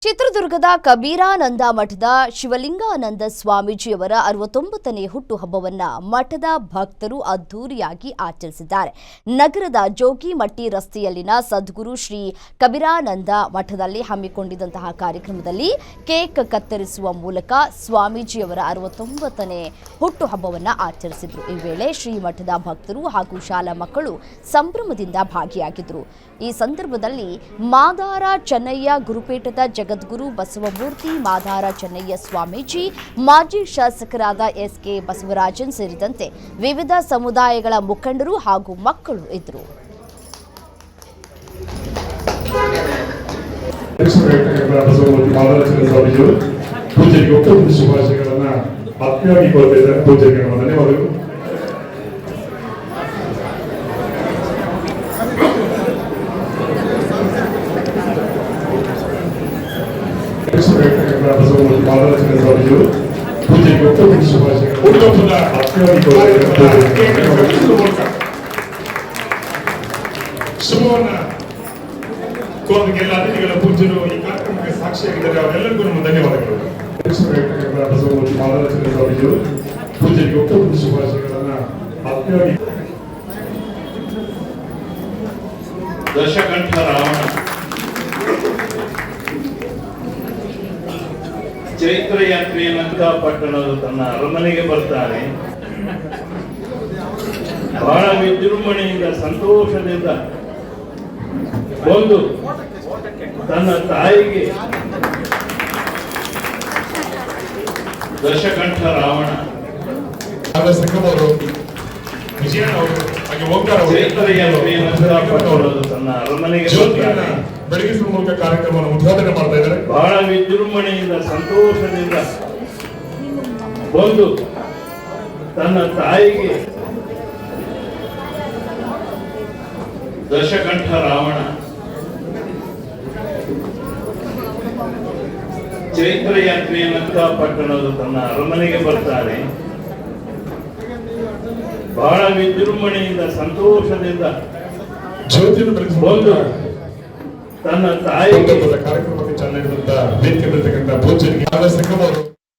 ಚಿತ್ರದುರ್ಗದ ಕಬೀರಾನಂದ ಮಠದ ಶಿವಲಿಂಗಾನಂದ ಸ್ವಾಮೀಜಿಯವರ 69ನೇ ಹುಟ್ಟುಹಬ್ಬವನ್ನು ಮಠದ ಭಕ್ತರು ಅದ್ದೂರಿಯಾಗಿ ಆಚರಿಸಿದ್ದಾರೆ. ನಗರದ ಜೋಗಿಮಟ್ಟಿ ರಸ್ತೆಯಲ್ಲಿನ ಸದ್ಗುರು ಶ್ರೀ ಕಬೀರಾನಂದ ಮಠದಲ್ಲಿ ಹಮ್ಮಿಕೊಂಡಿದ್ದಂತಹ ಕಾರ್ಯಕ್ರಮದಲ್ಲಿ ಕೇಕ್ ಕತ್ತರಿಸುವ ಮೂಲಕ ಸ್ವಾಮೀಜಿಯವರ 69ನೇ ಹುಟ್ಟುಹಬ್ಬವನ್ನು ಆಚರಿಸಿದರು. ಈ ವೇಳೆ ಶ್ರೀಮಠದ ಭಕ್ತರು ಹಾಗೂ ಶಾಲಾ ಮಕ್ಕಳು ಸಂಭ್ರಮದಿಂದ ಭಾಗಿಯಾಗಿದ್ದರು. ಈ ಸಂದರ್ಭದಲ್ಲಿ ಮಾದಾರ ಚೆನ್ನಯ್ಯ ಗುರುಪೀಠದ ಜಗದ್ಗುರು ಬಸವಮೂರ್ತಿ ಮಾದಾರ ಚೆನ್ನಯ್ಯ ಸ್ವಾಮೀಜಿ, ಮಾಜಿ ಶಾಸಕರಾದ ಎಸ್.ಕೆ. ಬಸವರಾಜನ್ ಸೇರಿದಂತೆ ವಿವಿಧ ಸಮುದಾಯಗಳ ಮುಖಂಡರು ಹಾಗೂ ಮಕ್ಕಳು ಇದ್ದರು. ಶುಭವನ್ನ ಕೋರಿಕೆಲ್ಲ ಅತಿಥಿಗಳ ಪೂಜ್ಯರು ಈ ಕಾರ್ಯಕ್ರಮಕ್ಕೆ ಸಾಕ್ಷಿಯಾಗಿದ್ದಾರೆ. ಅವರೆಲ್ಲರಿಗೂ ನಮ್ಮ ಧನ್ಯವಾದಗಳು. ಪೂಜೆಗೆ ಒಟ್ಟು ಶುಭಾಶಯಗಳನ್ನ ಆತ್ಮೀಯವಾಗಿ. ದಶಕಂಠ ರಾವಣ ಚೈತ್ರ ಯಾತ್ರೆಯನ್ನಂತ ಪಟ್ಟಣದ ತನ್ನ ಅರಮನೆಗೆ ಬರ್ತಾನೆ. ಬಹಳ ವಿಜೃಂಭಣೆಯಿಂದ ಸಂತೋಷದಿಂದ ಬಂದು ತನ್ನ ತಾಯಿಗೆ ದಶಕಂಠ ರಾವಣ ತನ್ನ ಅರಮನೆಗೆ ಬೆಳಗಿಸುವ ಮೂಲಕ ಕಾರ್ಯಕ್ರಮವನ್ನು ಉದ್ಘಾಟನೆ ಮಾಡ್ತಾ ಇದ್ದಾರೆ. ಬಹಳ ವಿಜೃಂಭಣೆಯಿಂದ ಸಂತೋಷದಿಂದ ಬಂದು ತನ್ನ ತಾಯಿಗೆ ದಶಕಂಠ ರಾವಣ ಚೈತ್ರ ಯಾತ್ರೆಯನ್ನಂತ ಪಟ್ಟಣದ ತನ್ನ ಅರಮನೆಗೆ ಬರ್ತಾನೆ. ಬಹಳ ವಿಜೃಂಭಣೆಯಿಂದ ಸಂತೋಷದಿಂದ ಬಂದು ತನ್ನ ತಾಯಿಗೆ ಕಾರ್ಯಕ್ರಮಕ್ಕೆ ಚಾಲನೆ ನೀಡಿದಂತ ವೇದಿಕೆ ಪೂಜ್ಯರಿಗೆ